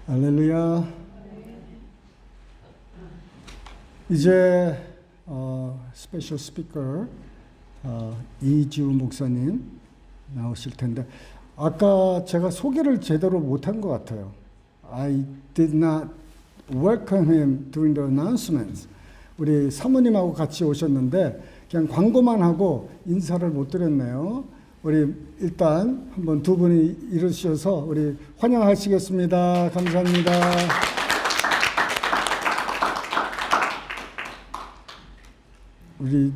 할렐루야. 이제 스페셜 스피커 이지우 목사님 나오실 텐데 아까 제가 소개를 제대로 못한 것 같아요. I did not welcome him during the announcements. 우리 사모님하고 같이 오셨는데 그냥 광고만 하고 인사를 못 드렸네요. 우리 일단 한번 두 분이 이루셔서 우리 환영하시겠습니다. 감사합니다. 우리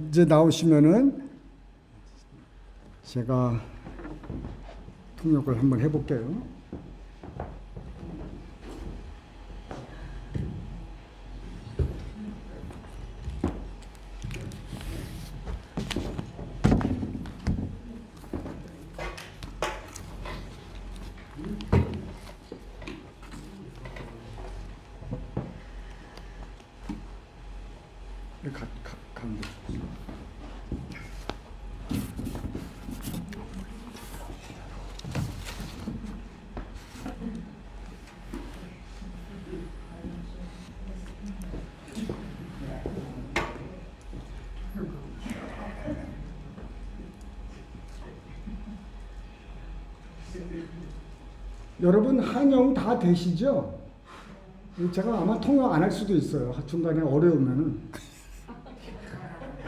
이제 나오시면은 제가 통역을 한번 해볼게요. 여러분 한영 다 되시죠? 제가 아마 통역 안 할 수도 있어요. 중간에 어려우면은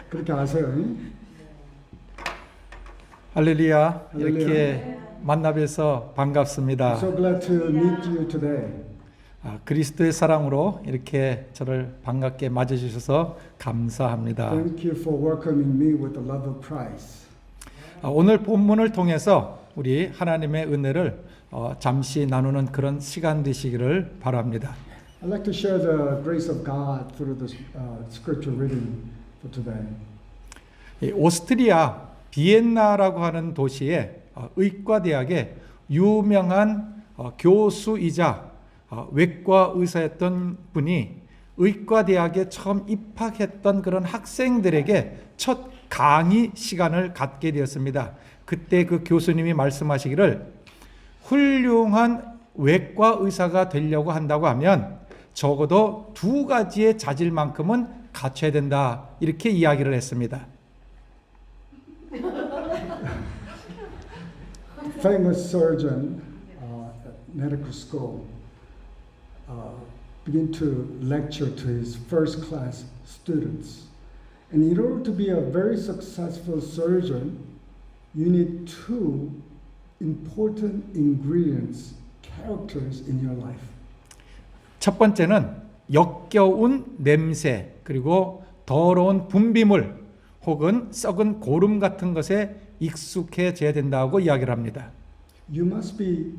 그렇게 아세요. 할렐루야. 이렇게 만나 뵈서 반갑습니다. So glad to meet you today. 그리스도의 사랑으로 이렇게 저를 반갑게 맞아주셔서 감사합니다. Thank you for welcoming me with the love of Christ. 오늘 본문을 통해서 우리 하나님의 은혜를 잠시 나누는 그런 시간 되시기를 바랍니다. I'd like to share the grace of God through the scripture reading for today. 오스트리아 비엔나라고 하는 도시의 의과대학의 유명한 교수이자 외과 의사였던 분이 의과대학에 처음 입학했던 그런 학생들에게 첫 강의 시간을 갖게 되었습니다. 그때 그 교수님이 말씀하시기를 훌륭한 외과 의사가 되려고 한다고 하면 적어도 두 가지의 자질만큼은 갖춰야 된다. 이렇게 이야기를 했습니다. Famous surgeon at medical school began to lecture to his first class students. And in order to be a very successful surgeon, you need two important ingredients, characters in your life. 첫 번째는 역겨운 냄새 그리고 더러운 분비물 혹은 썩은 고름 같은 것에 익숙해져야 된다고 이야기를 합니다. You must be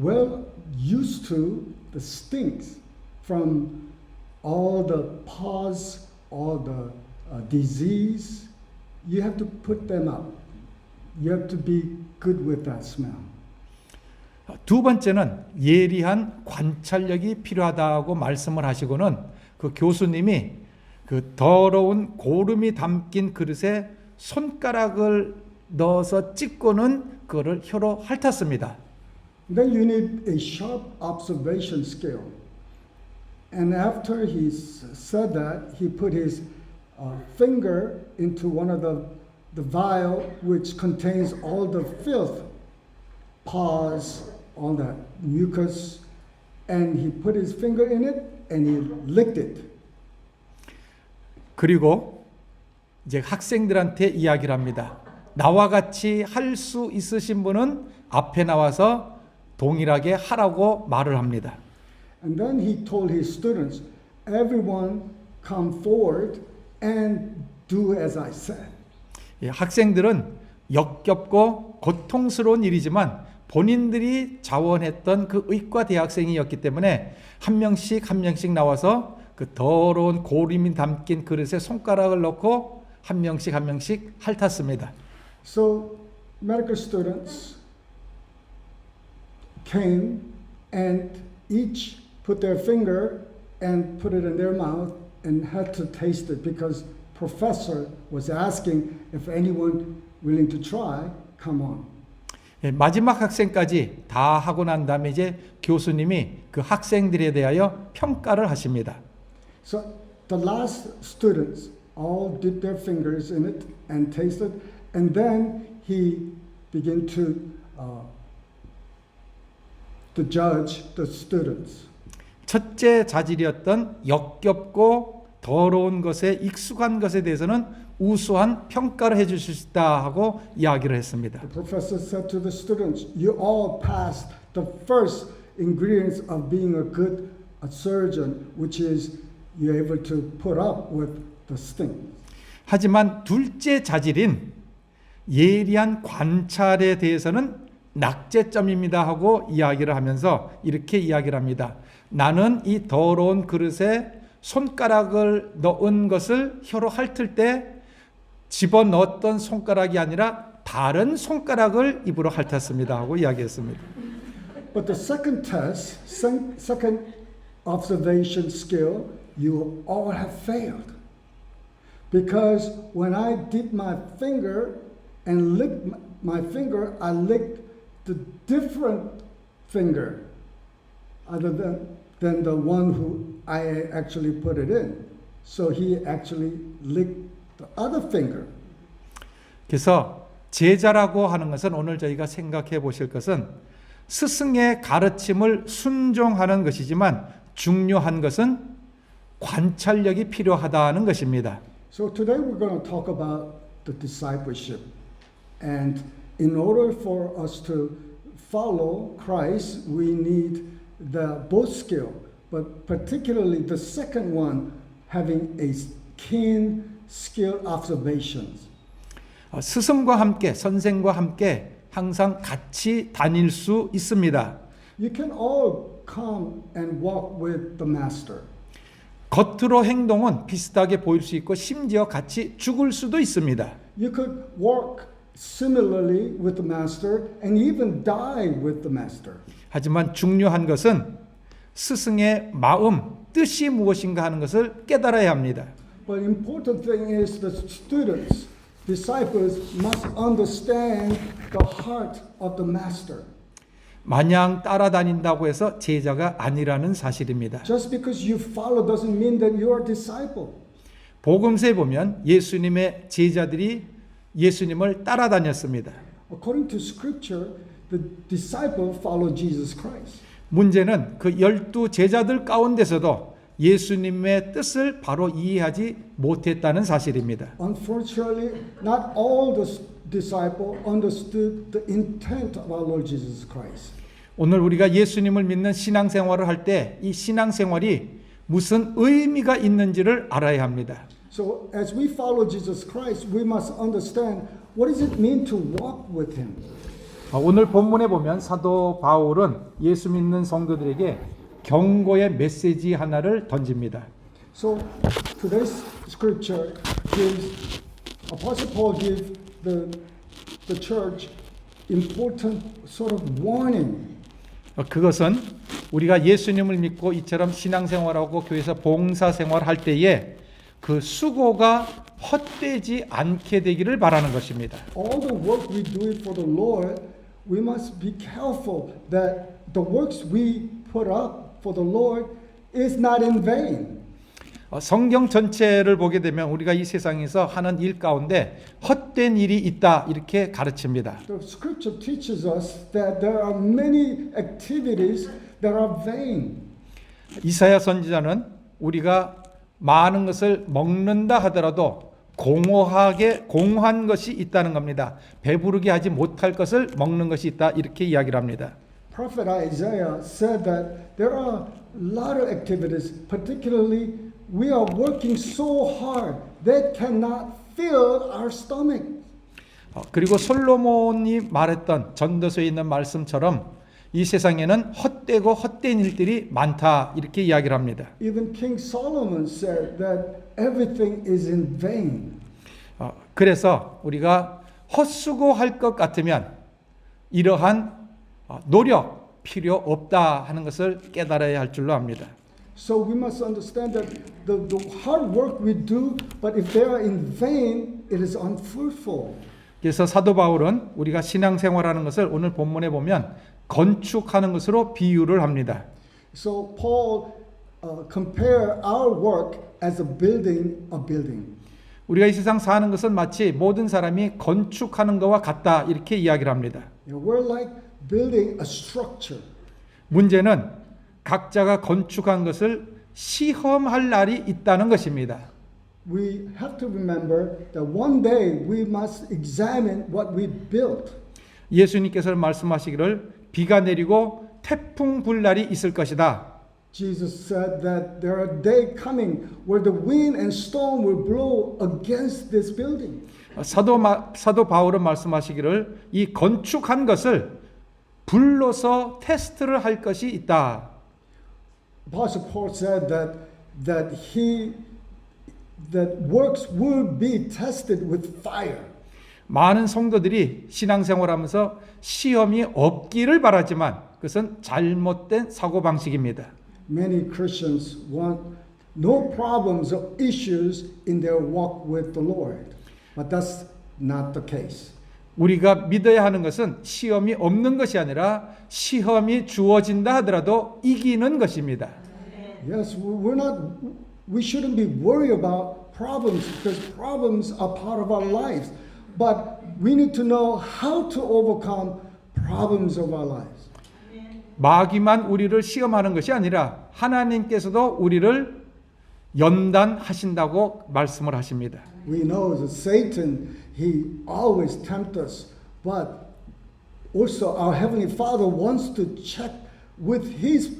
well used to the stinks from all the pus, all the disease. You have to put them up. You have to be good with that smell. 두 번째는 예리한 관찰력이 필요하다고 말씀을 하시고는 그 교수님이 그 더러운 고름이 담긴 그릇에 손가락을 넣어서 찍고는 그거를 혀로 핥았습니다. Then you need a sharp observation skill. And after he said that, he put his finger into one of the vial which contains all the filth, pus, all that mucus, and he put his finger in it and he licked it. 그리고 이제 학생들한테 이야기를 합니다. 나와 같이 할 수 있으신 분은 앞에 나와서 동일하게 하라고 말을 합니다. And then he told his students, everyone come forward and do as I said. 학생들은 역겹고 고통스러운 일이지만 본인들이 자원했던 그 의과 대학생이었기 때문에 한 명씩 나와서 그 더러운 고름이 담긴 그릇에 손가락을 넣고 한 명씩 핥았습니다. So medical students came and each put their finger and put it in their mouth and had to taste it because professor was asking if anyone willing to try, come on. 마지막 학생까지 다 하고 난 다음에 이제 교수님이 그 학생들에 대하여 평가를 하십니다. So the last students all dipped their fingers in it and tasted, and then he began to judge the students. 첫째 자질이었던 역겹고 더러운 것에 익숙한 것에 대해서는 우수한 평가를 해 주실 수 있다 하고 이야기를 했습니다. The professor said to the students, "You all passed the first ingredients of being a good surgeon, which is you're able to put up with the sting." 하지만 둘째 자질인 예리한 관찰에 대해서는 낙제점입니다 하고 이야기를 하면서 이렇게 이야기를 합니다. 나는 이 더러운 그릇에 손가락을 넣은 것을 혀로 핥을 때 집어넣었던 손가락이 아니라 다른 손가락을 입으로 핥았습니다 하고 이야기했습니다. But the second test, second observation skill, you all have failed. Because when I dipped my finger and licked my finger, I licked the different finger other than the one who I actually put it in. So he actually licked the other finger. 그래서 제자라고 하는 것은 오늘 저희가 생각해 보실 것은 스승의 가르침을 순종하는 것이지만 중요한 것은 관찰력이 필요하다는 것입니다. So today we're going to talk about the discipleship. And in order for us to follow Christ, we need both skill, but particularly the second one, having a keen skill observations. 스승과 함께, 선생과 함께 항상 같이 다닐 수 있습니다. You can all come and walk with the master. 겉으로 행동은 비슷하게 보일 수 있고 심지어 같이 죽을 수도 있습니다. You could walk similarly with the master and even die with the master. 하지만 중요한 것은 스승의 마음, 뜻이 무엇인가 하는 것을 깨달아야 합니다. But important thing is the students, disciples must understand the heart of the master. 마냥 따라다닌다고 해서 제자가 아니라는 사실입니다. Just because you follow doesn't mean that you are a disciple. 복음서에 보면 예수님의 제자들이 예수님을 따라다녔습니다. According to scripture, the disciple followed Jesus Christ. 문제는 그 12 제자들 가운데서도 예수님의 뜻을 바로 이해하지 못했다는 사실입니다. Unfortunately, not all the disciples understood the intent of our Lord Jesus Christ. 오늘 우리가 예수님을 믿는 신앙생활을 할 때 이 신앙생활이 무슨 의미가 있는지를 알아야 합니다. So as we follow Jesus Christ, we must understand what does it mean to walk with Him. 오늘 본문에 보면 사도 바울은 예수 믿는 성도들에게 경고의 메시지 하나를 던집니다. So today's scripture gives Apostle Paul gives the church important sort of warning. 그것은 우리가 예수님을 믿고 이처럼 신앙생활하고 교회에서 봉사생활할 때에 그 수고가 헛되지 않게 되기를 바라는 것입니다. All the work we do for the Lord, we must be careful that the works we put up for the Lord is not in vain. 성경 전체를 보게 되면 우리가 이 세상에서 하는 일 가운데 헛된 일이 있다 이렇게 가르칩니다. The scripture teaches us that there are many activities that are vain. 이사야 선지자는 우리가 많은 것을 먹는다 하더라도 공허한 것이 있다는 겁니다. 배부르게 하지 못할 것을 먹는 것이 있다 이렇게 이야기를 합니다. Prophet Isaiah said that there are a lot of activities, particularly we are working so hard that cannot fill our stomach. 그리고 솔로몬이 말했던 전도서에 있는 말씀처럼 이 세상에는 헛되고 헛된 일들이 많다 이렇게 이야기를 합니다. Even King Solomon said that everything is in vain. 그래서 우리가 헛수고할 것 같으면 이러한 노력 필요 없다 하는 것을 깨달아야 할 줄로 압니다. So we must understand that the hard work we do, but if they are in vain, it is unfruitful. 그래서 사도 바울은 우리가 신앙생활하는 것을 오늘 본문에 보면 건축하는 것으로 비유를 합니다. So Paul compare our work as a building. 우리가 이 세상 사는 것은 마치 모든 사람이 건축하는 것과 같다 이렇게 이야기를 합니다. We're like building a structure. 문제는 각자가 건축한 것을 시험할 날이 있다는 것입니다. We have to remember that one day we must examine what we built. 예수님께서 말씀하시기를 비가 내리고 태풍 불 날이 있을 것이다. Jesus said that there are days coming where the wind and storm will blow against this building. 사도 바울은 말씀하시기를 이 건축한 것을 불로서 테스트를 할 것이 있다. Apostle Paul said that works will be tested with fire. 많은 성도들이 신앙생활하면서 시험이 없기를 바라지만 그것은 잘못된 사고방식입니다. Many Christians want no problems or issues in their walk with the Lord. But that's not the case. 우리가 믿어야 하는 것은 시험이 없는 것이 아니라 시험이 주어진다 하더라도 이기는 것입니다. Yes, we shouldn't be worried about problems because problems are part of our lives. But we need to know how to overcome problems of our lives. 마귀만 우리를 시험하는 것이 아니라 하나님께서도 우리를 연단하신다고 말씀을 하십니다. We know that Satan, he always tempts us, but also our Heavenly Father wants to check with His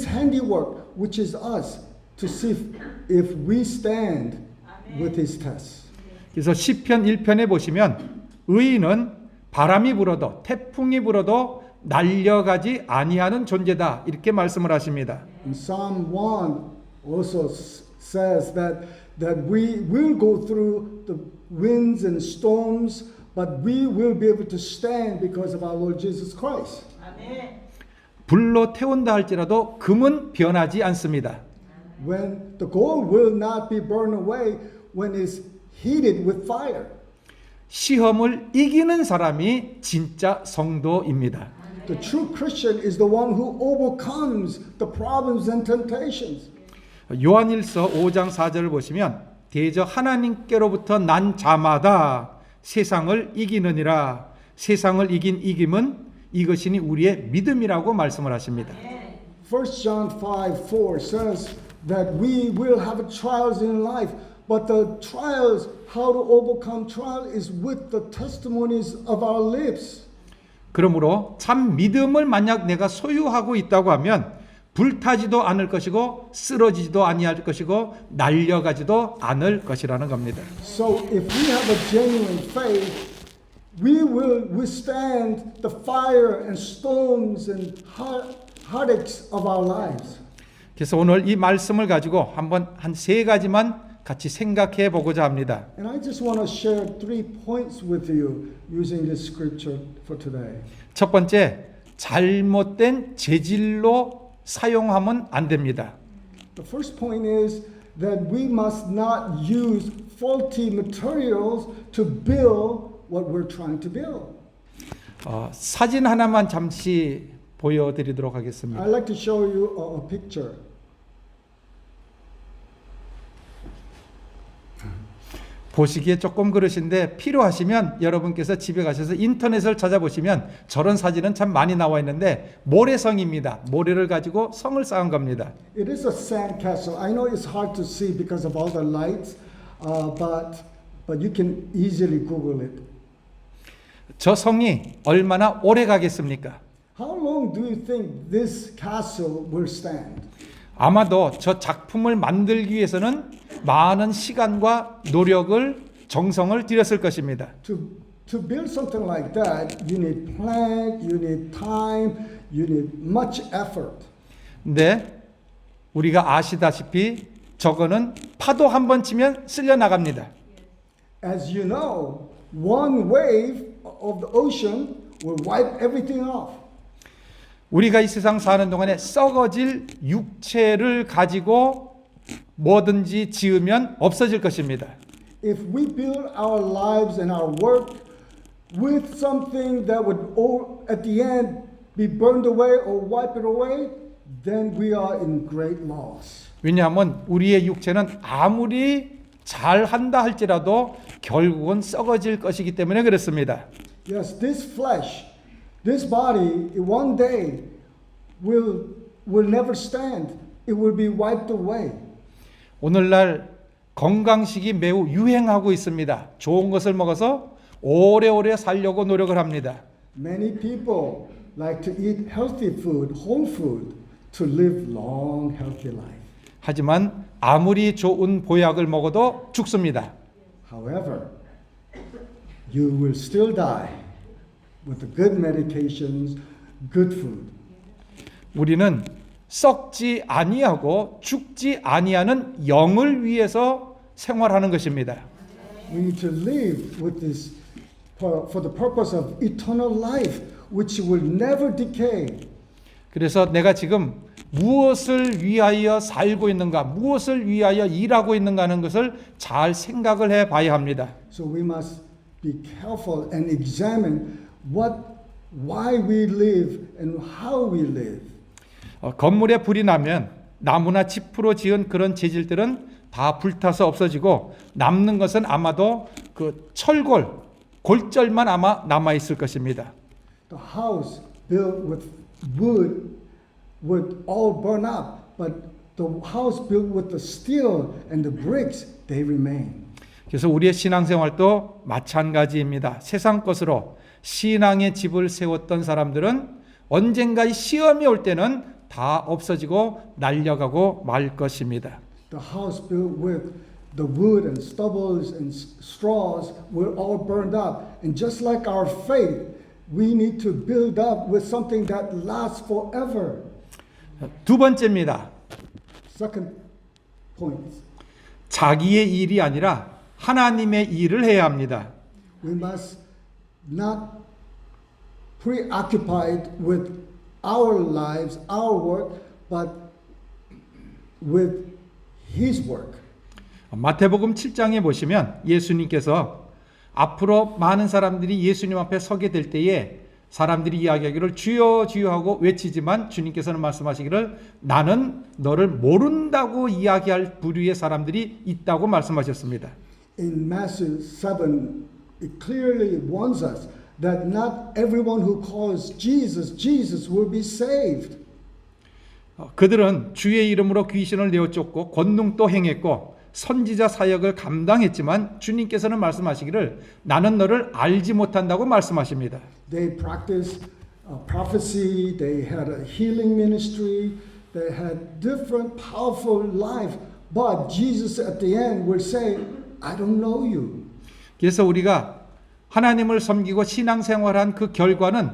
handiwork, which is us, to see if we stand with His tests. 그래서 시편 1편에 보시면 의인은 바람이 불어도 태풍이 불어도 날려가지 아니하는 존재다 이렇게 말씀을 하십니다. And Psalm 1 also says that we will go through the winds and storms, but we will be able to stand because of our Lord Jesus Christ. 불로 태운다 할지라도 금은 변하지 않습니다. When the gold will not be burned away when it's heated with fire. 시험을 이기는 사람이 진짜 성도입니다. The true Christian is the one who overcomes the problems and temptations. 요한일서 5장 4절을 보시면 대저 하나님께로부터 난 자마다 세상을 이기느니라. 세상을 이긴 이김은 이것이니 우리의 믿음이라고 말씀을 하십니다. 1 John 5:4 says that we will have trials in life, but the trials, how to overcome trial is with the testimonies of our lips. 그러므로 참 믿음을 만약 내가 소유하고 있다고 하면 불타지도 않을 것이고 쓰러지지도 아니할 것이고 날려가지도 않을 것이라는 겁니다. So if we have a genuine faith, we will withstand the fire and storms and heartaches of our lives. 그래서 오늘 이 말씀을 가지고 한번 한 세 가지만 같이 생각해 보고자 합니다. And I just want to share 3 points with you using this scripture for today. 첫 번째, 잘못된 재질로 사용하면 안 됩니다. The first point is that we must not use faulty materials to build what we're trying to build. 사진 하나만 잠시 보여드리도록 하겠습니다. I'd like to show you a picture. 보시기에 조금 그러신데 필요하시면 여러분께서 집에 가셔서 인터넷을 찾아보시면 저런 사진은 참 많이 나와 있는데 모래성입니다. 모래를 가지고 성을 쌓은 겁니다. It is a sand castle. I know it's hard to see because of all the lights, but you can easily Google it. 저 성이 얼마나 오래 가겠습니까? How long do you think this castle will stand? 아마도 저 작품을 만들기 위해서는 많은 시간과 노력을 정성을 들였을 것입니다. To build something like that, you need plank, you need time, you need much effort. 근데 우리가 아시다시피 저거는 파도 한 번 치면 쓸려 나갑니다. As you know, one wave of the ocean will wipe everything off. 우리가 이 세상 사는 동안에 썩어질 육체를 가지고 뭐든지 지으면 없어질 것입니다. If we build our lives and our work with something that would at the end be burned away or wipe it away, then we are in great loss. 왜냐하면 우리의 육체는 아무리 잘한다 할지라도 결국은 썩어질 것이기 때문에 그렇습니다. Yes, this flesh, this body, one day will never stand. It will be wiped away. 오늘날 건강식이 매우 유행하고 있습니다. 좋은 것을 먹어서 오래오래 살려고 노력을 합니다. Many people like to eat healthy food, whole food, to live long, healthy life. 하지만 아무리 좋은 보약을 먹어도 죽습니다. However, you will still die with the good medications, good food. 우리는 썩지 아니하고 죽지 아니하는 영을 위해서 생활하는 것입니다. We need to live with this for the purpose of eternal life, which will never decay. 그래서 내가 지금 무엇을 위하여 살고 있는가, 무엇을 위하여 일하고 있는가 하는 것을 잘 생각을 해 봐야 합니다. So we must be careful and examine why we live and how we live. 건물에 불이 나면 나무나 짚으로 지은 그런 재질들은 다 불타서 없어지고 남는 것은 아마도 그 철골, 골절만 아마 남아 있을 것입니다. The house built with wood would all burn up, but the house built with the steel and the bricks, they remain. 그래서 우리의 신앙생활도 마찬가지입니다. 세상 것으로 신앙의 집을 세웠던 사람들은 언젠가 이 시험이 올 때는 다 없어지고 날려가고 말 것입니다. The house built with the wood and stubbles and straws were all burned up. And just like our faith, we need to build up with something that lasts forever. 두 번째입니다. Second point, 자기의 일이 아니라 하나님의 일을 해야 합니다. we must not preoccupied with our lives, our work, but with His work. 마태복음 7장에 보시면 예수님께서 앞으로 많은 사람들이 예수님 앞에 서게 될 때에 사람들이 이야기하기를 주여 주여 하고 외치지만 주님께서는 말씀하시기를 나는 너를 모른다고 이야기할 부류의 사람들이 있다고 말씀하셨습니다. In Matthew 7, it clearly warns us that not everyone who calls Jesus, Jesus will be saved. 그들은 주의 이름으로 귀신을 내어쫓고 권능도 행했고 선지자 사역을 감당했지만 주님께서는 말씀하시기를 나는 너를 알지 못한다고 말씀하십니다. They practiced prophecy, they had a healing ministry, they had different powerful life, but Jesus at the end will say, I don't know you. 그래서 우리가 하나님을 섬기고 신앙생활한 그 결과는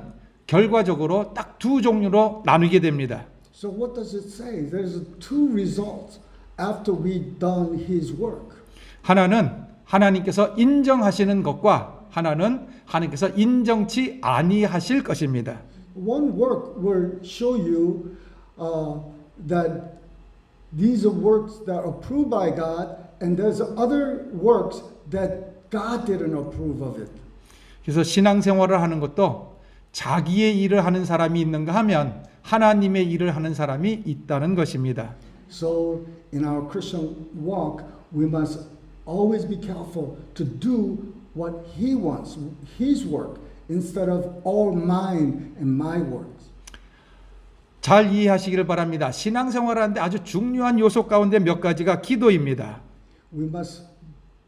결과적으로 딱 두 종류로 나누게 됩니다. So what does it say? There's two results after we've done His work. 하나는 하나님께서 인정하시는 것과 하나는 하나님께서 인정치 아니하실 것입니다. One work will show you that these are works that are approved by God, and there's other works that God didn't approve of it. 그래서 신앙생활을 하는 것도 자기의 일을 하는 사람이 있는가 하면 하나님의 일을 하는 사람이 있다는 것입니다. So in our Christian walk, we must always be careful to do what He wants, His work, instead of all mine and my works. 잘 이해하시기를 바랍니다. 신앙생활을 하는데 아주 중요한 요소 가운데 몇 가지가 기도입니다. We must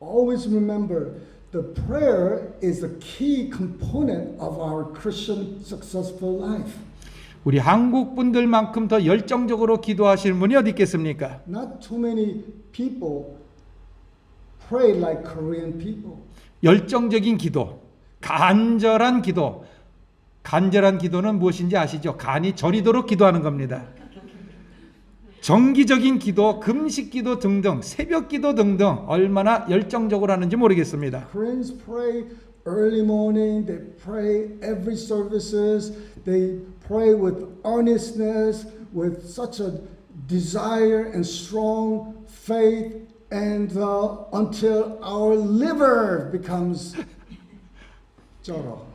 always remember the prayer is a key component of our Christian successful life. 우리 한국 분들만큼 더 열정적으로 기도하시는 분이 어디 있겠습니까? Not too many people pray like Korean people. 열정적인 기도, 간절한 기도. 간절한 기도는 무엇인지 아시죠? 간이 저리도록 기도하는 겁니다. 정기적인 기도, 금식 기도 등등, 새벽 기도 등등 얼마나 열정적으로 하는지 모르겠습니다. Koreans pray early morning, they pray every services, they pray with earnestness, with such a desire and strong faith, and until our liver becomes Joro.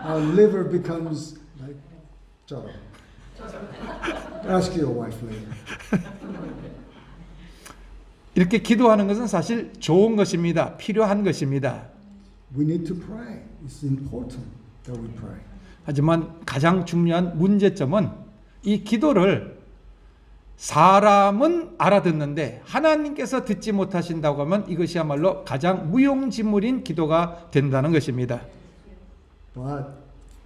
Our liver becomes like Joro. Ask your wife later. 이렇게 기도하는 것은 사실 좋은 것입니다. 필요한 것입니다. We need to pray. It's important that we pray. 하지만 가장 중요한 문제점은 이 기도를 사람은 알아듣는데 하나님께서 듣지 못하신다고 하면 이것이야말로 가장 무용지물인 기도가 된다는 것입니다. But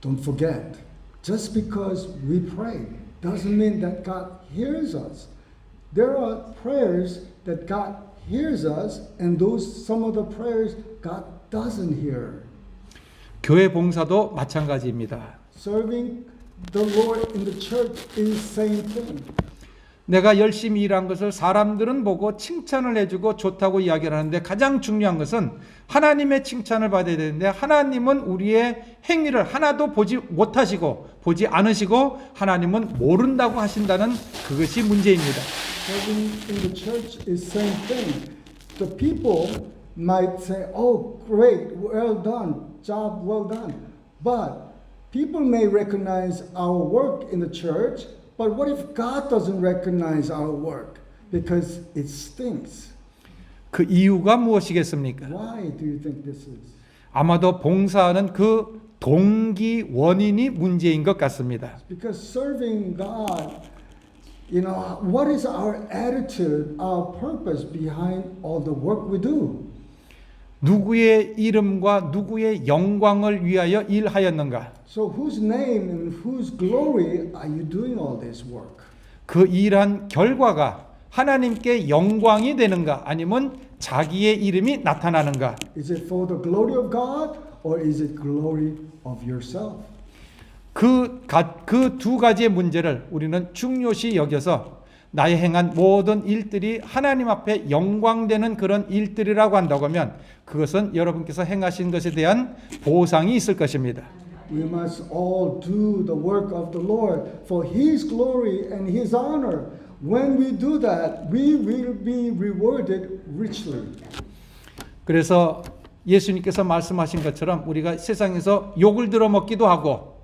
don't forget, just because we pray doesn't mean that God hears us. There are prayers that God hears us, and those some of the prayers God doesn't hear. 교회 봉사도 마찬가지입니다. Serving the Lord in the church is same thing. 내가 열심히 일한 것을 사람들은 보고 칭찬을 해주고 좋다고 이야기를 하는데 가장 중요한 것은 하나님의 칭찬을 받아야 되는데 하나님은 우리의 행위를 하나도 보지 못하시고 보지 않으시고 하나님은 모른다고 하신다는 그것이 문제입니다. Serving in the church is same thing. The people might say, "Oh, great, well done, job well done," but people may recognize our work in the church. But what if God doesn't recognize our work because it stinks? 그 이유가 무엇이겠습니까? Why do you think this is? 아마도 봉사하는 그 동기 원인이 문제인 것 같습니다. Because serving God, what is our attitude, our purpose behind all the work we do? 누구의 이름과 누구의 영광을 위하여 일하였는가? So whose name and whose glory are you doing all this work? 그 일한 결과가 하나님께 영광이 되는가 아니면 자기의 이름이 나타나는가? Is it for the glory of God or is it glory of yourself? 그 두 가지의 문제를 우리는 중요시 여겨서 나의 행한 모든 일들이 하나님 앞에 영광되는 그런 일들이라고 한다고 하면 그것은 여러분께서 행하신 것에 대한 보상이 있을 것입니다. We must all do the work of the Lord for His glory and His honor. When we do that, we will be rewarded richly. 그래서 예수님께서 말씀하신 것처럼 우리가 세상에서 욕을 들어먹기도 하고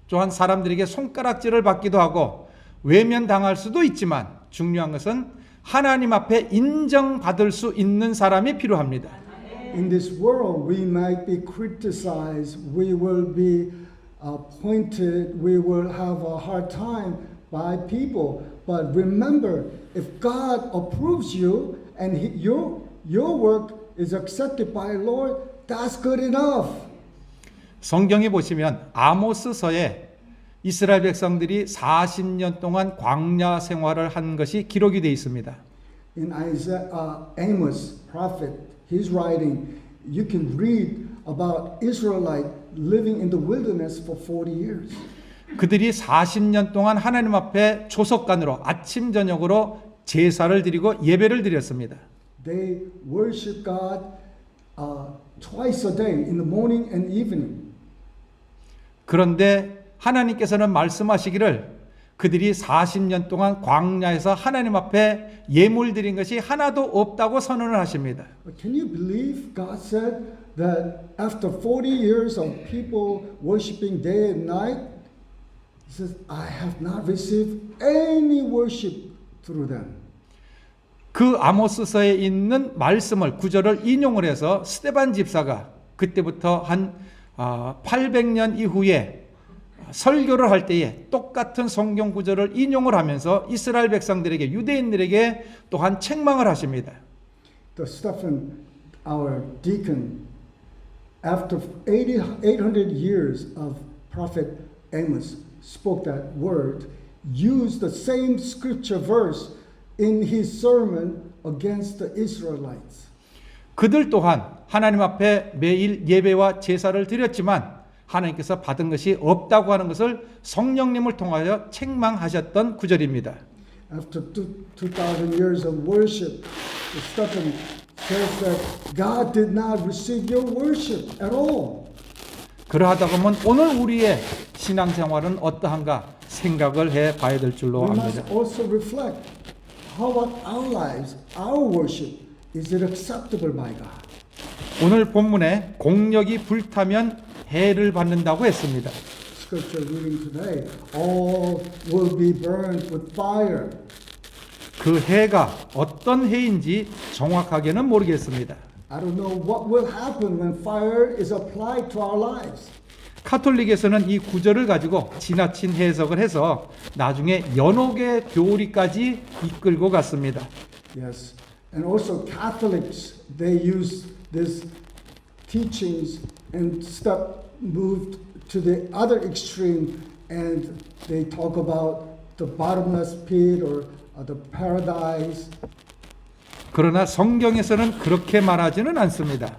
또한 사람들에게 손가락질을 받기도 하고 외면당할 수도 있지만 중요한 것은 하나님 앞에 인정받을 수 있는 사람이 필요합니다. In this world, we might be criticized, we will be pointed, we will have a hard time by people. But remember, if God approves you and your work is accepted by the Lord, that's good enough. 성경에 보시면 아모스서에 이스라엘 백성들이 40년 동안 광야 생활을 한 것이 기록이 되어 있습니다. In Amos, prophet, his writing, you can read about Israelite living in the wilderness for 40 years. 그들이 40년 동안 하나님 앞에 조석간으로 아침 저녁으로 제사를 드리고 예배를 드렸습니다. They worship God twice a day, in the morning and evening. 그런데 하나님께서는 말씀하시기를 그들이 40년 동안 광야에서 하나님 앞에 예물 드린 것이 하나도 없다고 선언을 하십니다. But can you believe God said that after 40 years of people worshiping day and night, He says, I have not received any worship through them. 그 아모스서에 있는 말씀을 구절을 인용을 해서 스데반 집사가 그때부터 한 800년 이후에 설교를 할 때에 똑같은 성경 구절을 인용을 하면서 이스라엘 백성들에게 유대인들에게 또한 책망을 하십니다. The Stephen, our deacon, after 800 years of prophet Amos spoke that word, used the same scripture verse in his sermon against the Israelites. 그들 또한 하나님 앞에 매일 예배와 제사를 드렸지만 하나님께서 받은 것이 없다고 하는 것을 성령님을 통하여 책망하셨던 구절입니다. After 2,000 years of worship, Stephen says that God did not receive your worship at all. 그러하다 보면 오늘 우리의 신앙생활은 어떠한가 생각을 해봐야 될 줄로 We 압니다. must also reflect how about our lives, our worship, is it acceptable by God? 오늘 본문에 공력이 불타면 해를 받는다고 했습니다. Scripture reading today, all will be burned with fire. 그 해가 어떤 해인지 정확하게는 모르겠습니다. I don't know what will happen when fire is applied to our lives. 카톨릭에서는 이 구절을 가지고 지나친 해석을 해서 나중에 연옥의 교리까지 이끌고 갔습니다. Yes, and also Catholics, they use these teachings and step moved to the other extreme, and they talk about the bottomless pit or the paradise. 그러나 성경에서는 그렇게 말하지는 않습니다.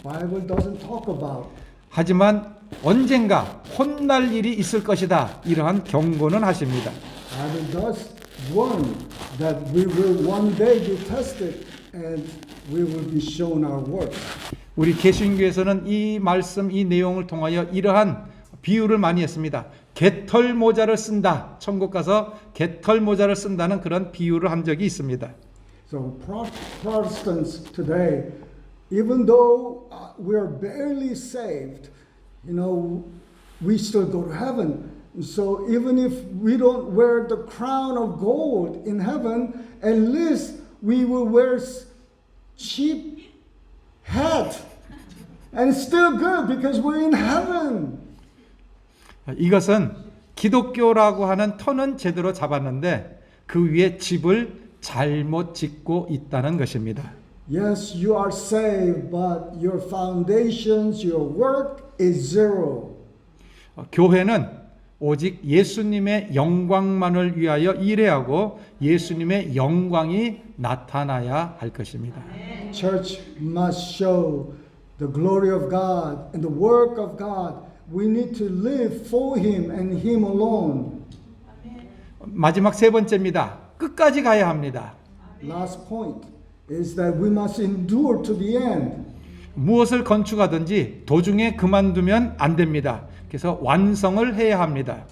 Bible doesn't talk about. 하지만 언젠가 혼날 일이 있을 것이다. 이러한 경고는 하십니다. Bible does warn that we will one day be tested and we will be shown our works. 우리 개신교에서는 이 말씀, 이 내용을 통하여 이러한 비유를 많이 했습니다. 개털 모자를 쓴다. 천국 가서 개털 모자를 쓴다는 그런 비유를 한 적이 있습니다. So Protestants today, even though we are barely saved, you know, we still go to heaven. So even if we don't wear the crown of gold in heaven, at least we will wear cheap hat. And it's still good because we're in heaven. 이것은 기독교라고 하는 터는 제대로 잡았는데 그 위에 집을 잘못 짓고 있다는 것입니다. Yes, you are saved, but your foundations, your work is zero. 교회는 오직 예수님의 영광만을 위하여 일해하고 예수님의 영광이 나타나야 할 것입니다. Church must show the glory of God and the work of God. We need to live for Him and Him alone. 마지막 세 번째입니다. 끝까지 가야 합니다. Last point is that we must endure to the end. 무엇을 건축하든지 도중에 그만두면 안 됩니다. 그래서 완성을 해야 합니다.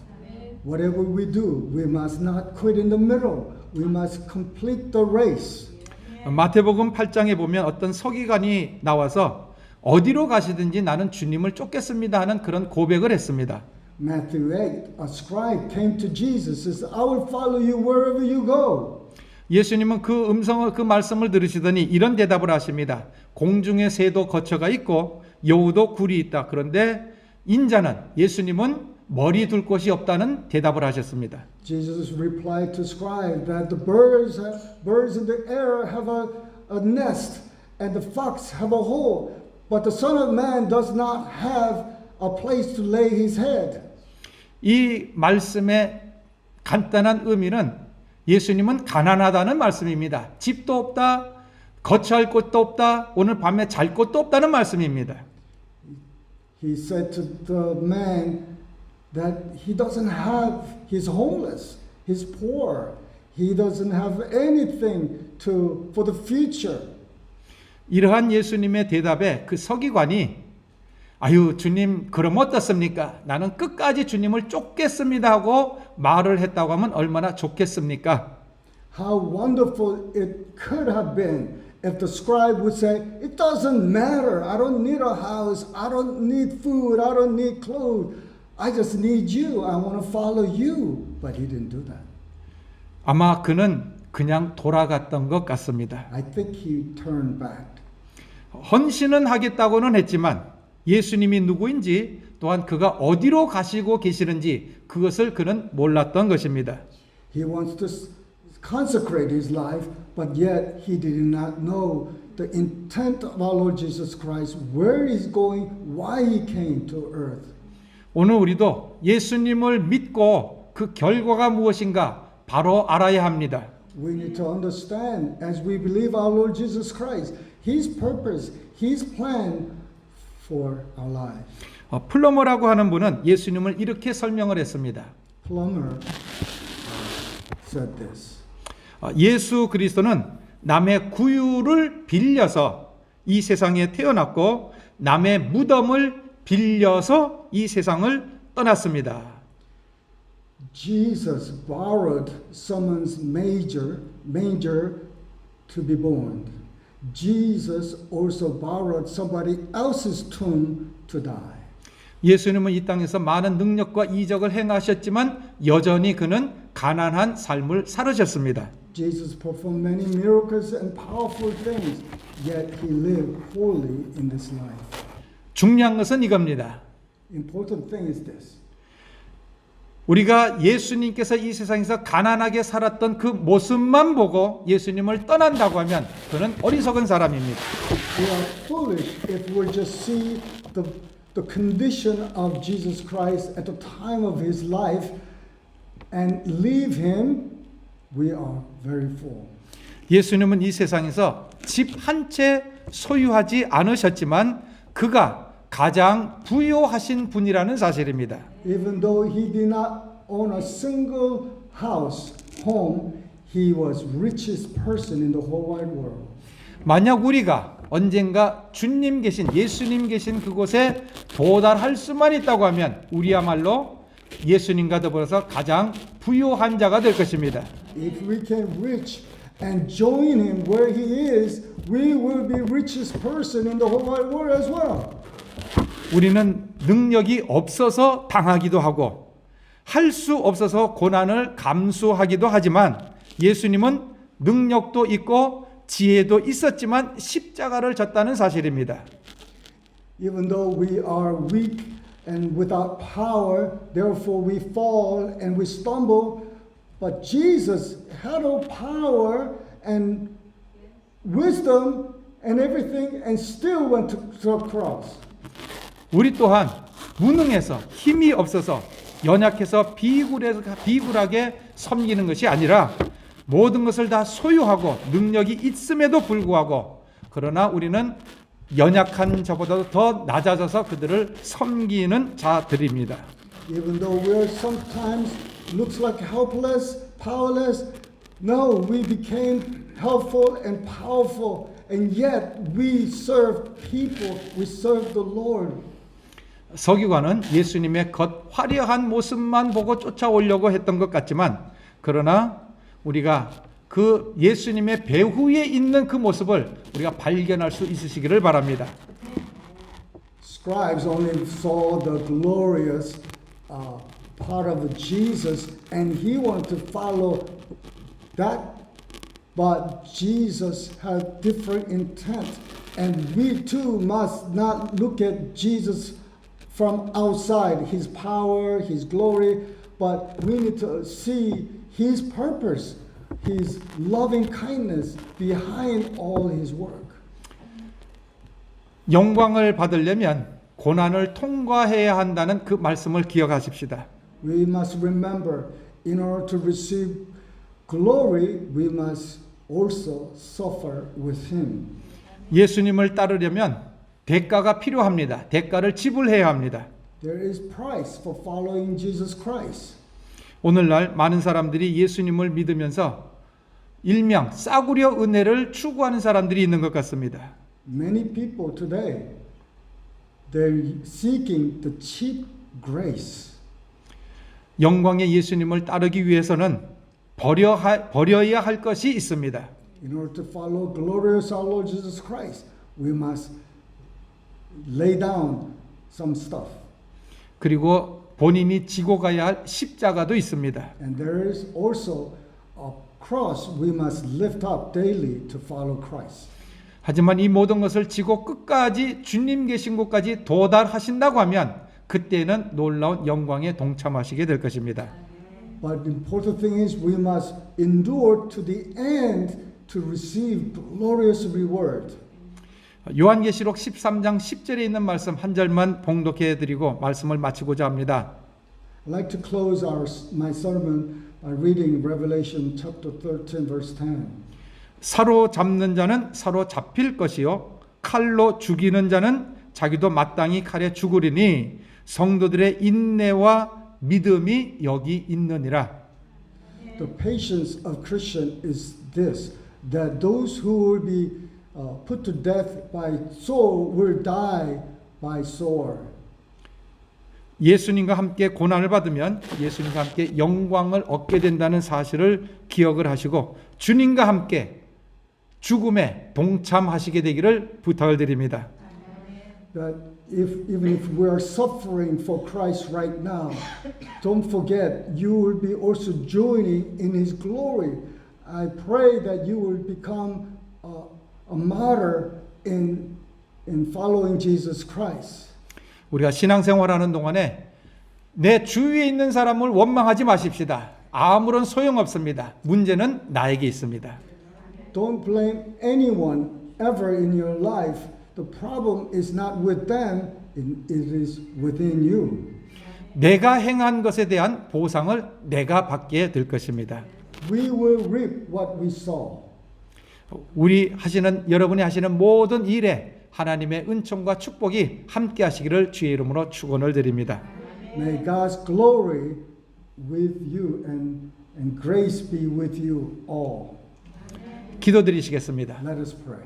Whatever we do, we must not quit in the middle. We must complete the race. 마태복음 8장에 보면 어떤 서기관이 나와서 어디로 가시든지 나는 주님을 쫓겠습니다 하는 그런 고백을 했습니다. Matthew 8, a scribe came to Jesus and says, I will follow you wherever you go. 예수님은 그 말씀을 들으시더니 이런 대답을 하십니다. 공중에 새도 거처가 있고 여우도 굴이 있다. 그런데 인자는 예수님은 머리 둘 곳이 없다는 대답을 하셨습니다. Jesus replied to scribe that the birds in the air have a nest and the fox have a hole, but the Son of Man does not have a place to lay his head. 이 말씀의 간단한 의미는 예수님은 가난하다는 말씀입니다. 집도 없다, 거처할 곳도 없다, 오늘 밤에 잘 곳도 없다는 말씀입니다. He said to the man that he doesn't have, he's homeless, he's poor, he doesn't have anything for the future. 이러한 예수님의 대답에 그 서기관이 아유 주님 그럼 어떻습니까? 나는 끝까지 주님을 쫓겠습니다 하고 말을 했다고 하면 얼마나 좋겠습니까? How wonderful it could have been if the scribe would say, it doesn't matter, I don't need a house, I don't need food, I don't need clothes, I just need you, I want to follow you. But he didn't do that. 아마 그는 그냥 돌아갔던 것 같습니다. I think he turned back. 헌신은 하겠다고는 했지만 예수님이 누구인지 또한 그가 어디로 가시고 계시는지 그것을 그는 몰랐던 것입니다. He wants to consecrate his life, but yet he did not know the intent of our Lord Jesus Christ, where he's going, why he came to earth. 오늘 우리도 예수님을 믿고 그 결과가 무엇인가 바로 알아야 합니다. We need to understand, as we believe our Lord Jesus Christ, his purpose, his plan for our lives. 플러머라고 하는 분은 예수님을 이렇게 설명을 했습니다. Plummer said this. 예수 그리스도는 남의 구유를 빌려서 이 세상에 태어났고 남의 무덤을 빌려서 이 세상을 떠났습니다. Jesus borrowed someone's manger to be born. Jesus also borrowed somebody else's tomb to die. 예수님은 이 땅에서 많은 능력과 이적을 행하셨지만 여전히 그는 가난한 삶을 살으셨습니다. Jesus performed many miracles and powerful things, yet he lived holy in this life. 중요한 것은 이겁니다. Important thing is this. 우리가 예수님께서 이 세상에서 가난하게 살았던 그 모습만 보고 예수님을 떠난다고 하면 그는 어리석은 사람입니다. We are foolish if we just see the condition of Jesus Christ at the time of his life and leave him. We are very fool. 예수님은 이 세상에서 집 한 채 소유하지 않으셨지만 그가 가장 부유하신 분이라는 사실입니다. Even though he did not own a single house, home, he was richest person in the whole wide world. 만약 우리가 언젠가 주님 계신 예수님 계신 그곳에 도달할 수만 있다고 하면 우리야말로 예수님과 더불어서 가장 부유한 자가 될 것입니다. If we can reach and join him where he is, we will be richest person in the whole wide world as well. 우리는 능력이 없어서 당하기도 하고 할 수 없어서 고난을 감수하기도 하지만 예수님은 능력도 있고 지혜도 있었지만 십자가를 졌다는 사실입니다. Even though we are weak and without power, therefore we fall and we stumble, but Jesus had all power and wisdom and everything and still went to the cross. 우리 또한 무능해서 힘이 없어서 연약해서 비굴하게 섬기는 것이 아니라 모든 것을 다 소유하고 능력이 있음에도 불구하고 그러나 우리는 연약한 자보다도 더 낮아져서 그들을 섬기는 자들입니다. Even though we are sometimes looks like helpless, powerless, no, we became helpful and powerful, and yet we serve people, we serve the Lord. 서기관은 예수님의 겉 화려한 모습만 보고 쫓아오려고 했던 것 같지만 그러나 우리가 그 예수님의 배후에 있는 그 모습을 우리가 발견할 수 있으시기를 바랍니다. Scribes only saw the glorious part of Jesus, and he wanted to follow that, but Jesus had different intent, and we too must not look at Jesus from outside, his power, his glory, but we need to see his purpose, his loving kindness behind all his work. 영광을 받으려면 고난을 통과해야 한다는 그 말씀을 기억하십시다. We must remember, in order to receive glory, we must also suffer with him. 예수님을 따르려면 대가가 필요합니다. 대가를 지불해야 합니다. There is price for following Jesus Christ. 오늘날 많은 사람들이 예수님을 믿으면서 일명 싸구려 은혜를 추구하는 사람들이 있는 것 같습니다. Many people today, they're seeking the cheap grace. 영광의 예수님을 따르기 위해서는 버려야 할 것이 있습니다. In order to follow glorious our Lord Jesus Christ, we must lay down some stuff. 그리고 본인이 지고 가야 할 십자가도 있습니다. And there is also a cross we must lift up daily to follow Christ. 하지만 이 모든 것을 지고 끝까지 주님 계신 곳까지 도달하신다고 하면 그때는 놀라운 영광에 동참하시게 될 것입니다. But the important thing is we must endure to the end to receive glorious reward. 요한계시록 13장 10절에 있는 말씀 한 절만 봉독해 드리고 말씀을 마치고자 합니다. I'd like to close my sermon by reading Revelation chapter 13 verse 10. 사로잡는 자는 사로잡힐 것이요 칼로 죽이는 자는 자기도 마땅히 칼에 죽으리니 성도들의 인내와 믿음이 여기 있느니라. The patience of Christian is this, that those who will be put to death by sword will die by sword. 예수님과 함께 고난을 받으면 예수님과 함께 영광을 얻게 된다는 사실을 기억을 하시고 주님과 함께 죽음에 동참하시게 되기를 부탁을 드립니다. That even if we are suffering for Christ right now, don't forget you will be also joining in His glory. I pray that you will become a martyr in following Jesus Christ. 우리가 신앙생활하는 동안에 내 주위에 있는 사람을 원망하지 마십시다. 아무런 소용없습니다. 문제는 나에게 있습니다. Don't blame anyone ever in your life. The problem is not with them, it is within you. 내가 행한 것에 대한 보상을 내가 받게 될 것입니다. We will reap what we sow. 여러분이 하시는 모든 일에 하나님의 은총과 축복이 함께 하시기를 주의 이름으로 축원을 드립니다. May God's glory with you and grace be with you all. 기도드리시겠습니다. Let us pray.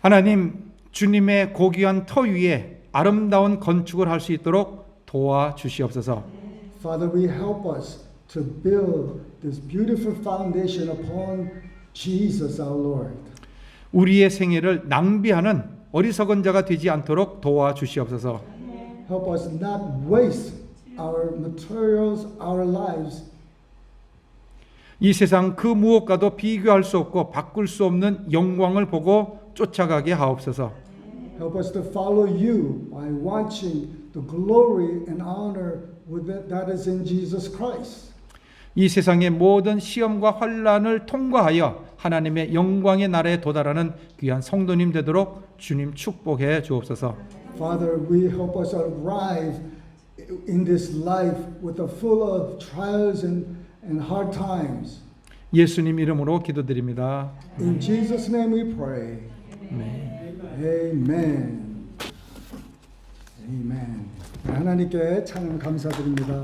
하나님, 주님의 고귀한 터 위에 아름다운 건축을 할 수 있도록 도와주시옵소서. Father, we help us to build this beautiful foundation upon Jesus our Lord. 우리의 생애를 낭비하는 어리석은 자가 되지 않도록 도와주시옵소서. Help us not waste our materials, our lives. 이 세상 그 무엇과도 비교할 수 없고 바꿀 수 없는 영광을 보고 쫓아가게 하옵소서. Help us to follow you by watching the glory and honor that is in Jesus Christ. 이 세상의 모든 시험과 환난을 통과하여 하나님의 영광의 나라에 도달하는 귀한 성도님 되도록 주님 축복해 주옵소서. Father, we help us arrive in this life with a full of trials and hard times. 예수님 이름으로 기도드립니다. In Jesus' name we pray. Amen. Amen. 하나님께 찬양 감사드립니다.